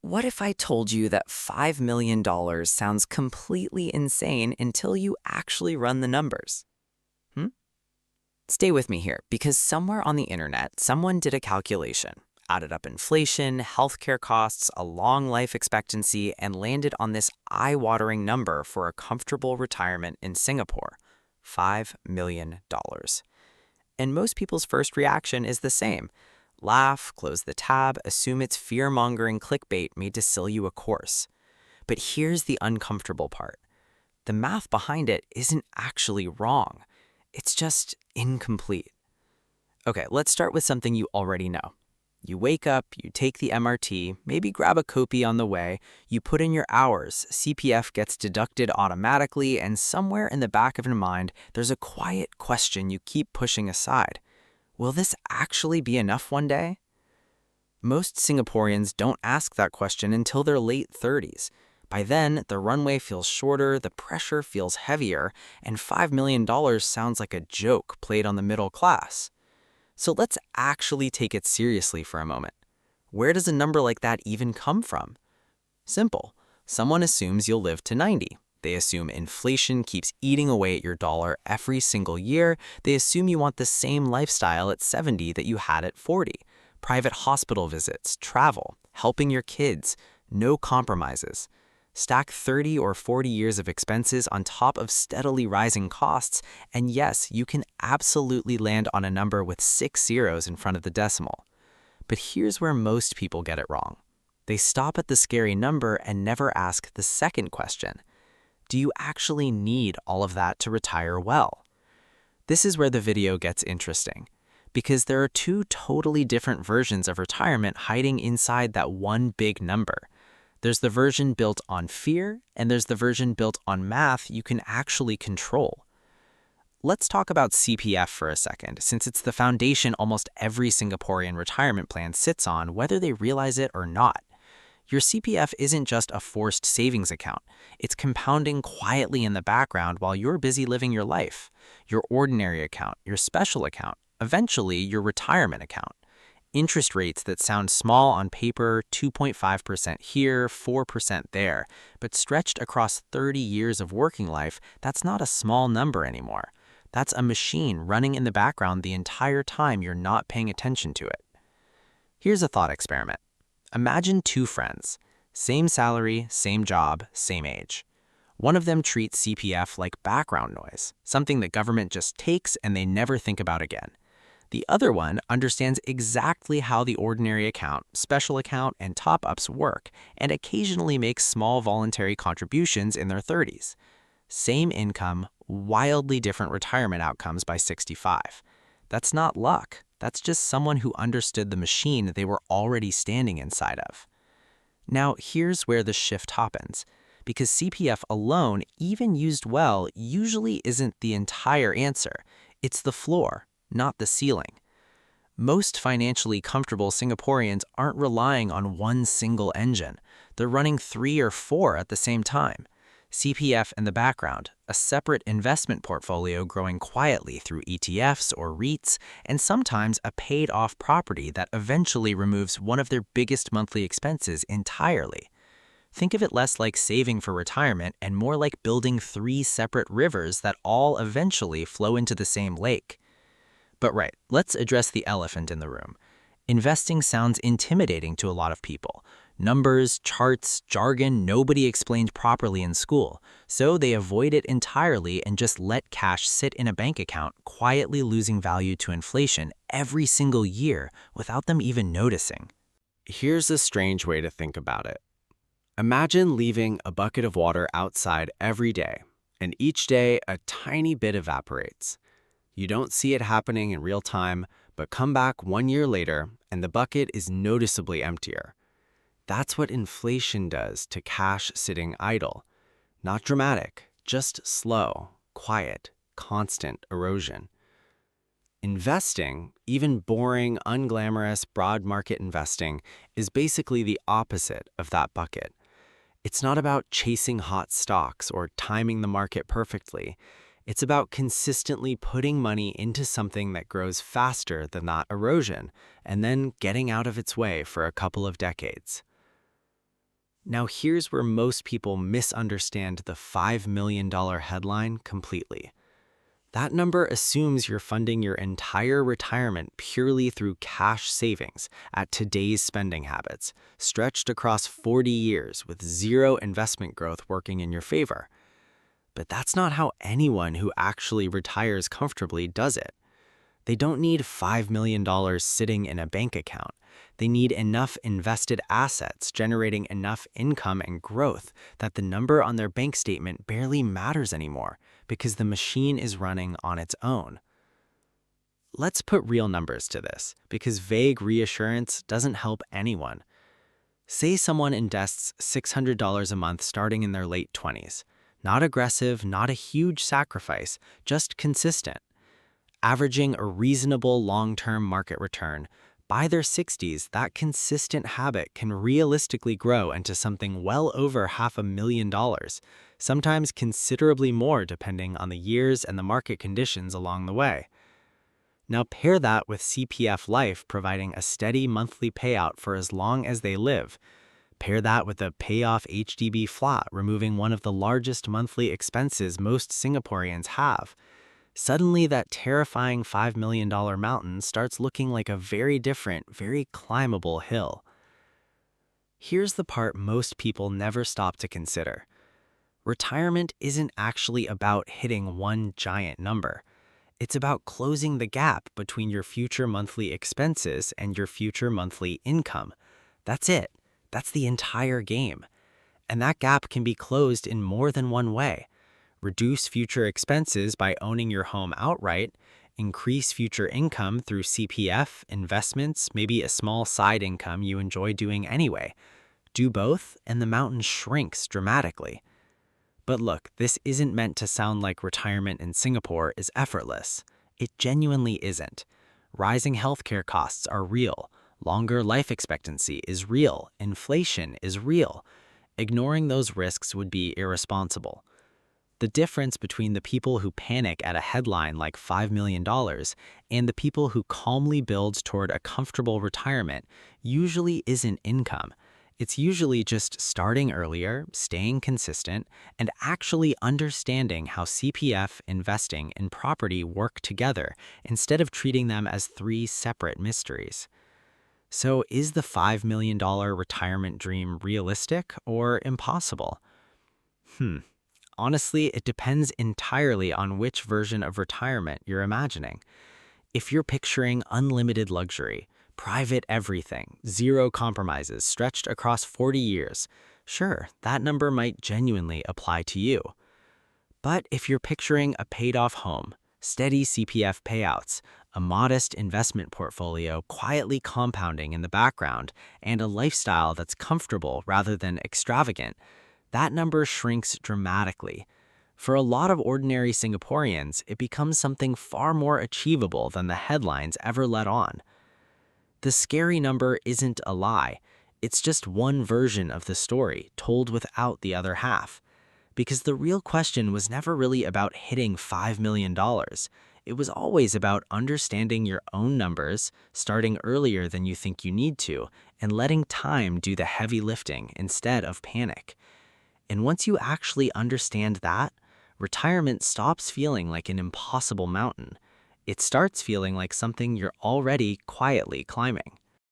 What if I told you that $5 million sounds completely insane until you actually run the numbers? Hmm? Stay with me here because somewhere on the internet, someone did a calculation, added up inflation, healthcare costs, a long life expectancy, and landed on this eye-watering number for a comfortable retirement in Singapore: $5 million. And most people's first reaction is the same: laugh, close the tab, assume it's fear-mongering clickbait made to sell you a course. But here's the uncomfortable part. The math behind it isn't actually wrong. It's just incomplete. Okay, let's start with something you already know. You wake up, you take the MRT, maybe grab a kopi on the way, you put in your hours, CPF gets deducted automatically, and somewhere in the back of your mind, there's a quiet question you keep pushing aside. Will this actually be enough one day? Most Singaporeans don't ask that question until their late 30s. By then, the runway feels shorter, the pressure feels heavier, and $5 million sounds like a joke played on the middle class. So let's actually take it seriously for a moment. Where does a number like that even come from? Simple. Someone assumes you'll live to 90. They assume inflation keeps eating away at your dollar every single year. They assume you want the same lifestyle at 70 that you had at 40. Private hospital visits, travel, helping your kids, no compromises. Stack 30 or 40 years of expenses on top of steadily rising costs, and yes, you can absolutely land on a number with 6 zeros in front of the decimal. But here's where most people get it wrong. They stop at the scary number and never ask the second question. Do you actually need all of that to retire well? This is where the video gets interesting, because there are two totally different versions of retirement hiding inside that one big number. There's the version built on fear, and there's the version built on math you can actually control. Let's talk about CPF for a second, since it's the foundation almost every Singaporean retirement plan sits on, whether they realize it or not. Your CPF isn't just a forced savings account. It's compounding quietly in the background while you're busy living your life. Your ordinary account, your special account, eventually your retirement account. Interest rates that sound small on paper, 2.5% here, 4% there, but stretched across 30 years of working life, that's not a small number anymore. That's a machine running in the background the entire time you're not paying attention to it. Here's a thought experiment. Imagine two friends. Same salary, same job, same age. One of them treats CPF like background noise, something the government just takes and they never think about again. The other one understands exactly how the ordinary account, special account, and top-ups work, and occasionally makes small voluntary contributions in their 30s. Same income, wildly different retirement outcomes by 65. That's not luck. That's just someone who understood the machine they were already standing inside of. Now, here's where the shift happens. Because CPF alone, even used well, usually isn't the entire answer. It's the floor, not the ceiling. Most financially comfortable Singaporeans aren't relying on one single engine. They're running 3 or 4 at the same time. CPF in the background, a separate investment portfolio growing quietly through ETFs or REITs, and sometimes a paid-off property that eventually removes one of their biggest monthly expenses entirely. Think of it less like saving for retirement and more like building 3 separate rivers that all eventually flow into the same lake. But right, let's address the elephant in the room. Investing sounds intimidating to a lot of people. Numbers, charts, jargon nobody explained properly in school, so they avoid it entirely and just let cash sit in a bank account, quietly losing value to inflation every single year without them even noticing. Here's a strange way to think about it. Imagine leaving a bucket of water outside every day, and each day a tiny bit evaporates. You don't see it happening in real time, but come back 1 year later, and the bucket is noticeably emptier. That's what inflation does to cash sitting idle. Not dramatic, just slow, quiet, constant erosion. Investing, even boring, unglamorous, broad market investing, is basically the opposite of that bucket. It's not about chasing hot stocks or timing the market perfectly. It's about consistently putting money into something that grows faster than that erosion, and then getting out of its way for a couple of decades. Now here's where most people misunderstand the $5 million headline completely. That number assumes you're funding your entire retirement purely through cash savings at today's spending habits, stretched across 40 years with zero investment growth working in your favor. But that's not how anyone who actually retires comfortably does it. They don't need $5 million sitting in a bank account. They need enough invested assets generating enough income and growth that the number on their bank statement barely matters anymore because the machine is running on its own. Let's put real numbers to this because vague reassurance doesn't help anyone. Say someone invests $600 a month starting in their late 20s. Not aggressive, not a huge sacrifice, just consistent. Averaging a reasonable long-term market return, by their 60s, that consistent habit can realistically grow into something well over $500,000, sometimes considerably more depending on the years and the market conditions along the way. Now pair that with CPF Life providing a steady monthly payout for as long as they live. Pair that with a payoff HDB flat removing one of the largest monthly expenses most Singaporeans have. Suddenly, that terrifying $5 million mountain starts looking like a very different, very climbable hill. Here's the part most people never stop to consider. Retirement isn't actually about hitting one giant number. It's about closing the gap between your future monthly expenses and your future monthly income. That's it. That's the entire game. And that gap can be closed in more than one way. Reduce future expenses by owning your home outright, increase future income through CPF, investments, maybe a small side income you enjoy doing anyway. Do both, and the mountain shrinks dramatically. But look, this isn't meant to sound like retirement in Singapore is effortless. It genuinely isn't. Rising healthcare costs are real. Longer life expectancy is real. Inflation is real. Ignoring those risks would be irresponsible. The difference between the people who panic at a headline like $5 million and the people who calmly build toward a comfortable retirement usually isn't income. It's usually just starting earlier, staying consistent, and actually understanding how CPF, investing, and property work together instead of treating them as three separate mysteries. So is the $5 million retirement dream realistic or impossible? Honestly, it depends entirely on which version of retirement you're imagining. If you're picturing unlimited luxury, private everything, zero compromises stretched across 40 years, sure, that number might genuinely apply to you. But if you're picturing a paid-off home, steady CPF payouts, a modest investment portfolio quietly compounding in the background, and a lifestyle that's comfortable rather than extravagant, that number shrinks dramatically. For a lot of ordinary Singaporeans, it becomes something far more achievable than the headlines ever let on. The scary number isn't a lie. It's just one version of the story told without the other half. Because the real question was never really about hitting $5 million. It was always about understanding your own numbers, starting earlier than you think you need to, and letting time do the heavy lifting instead of panic. And once you actually understand that, retirement stops feeling like an impossible mountain. It starts feeling like something you're already quietly climbing.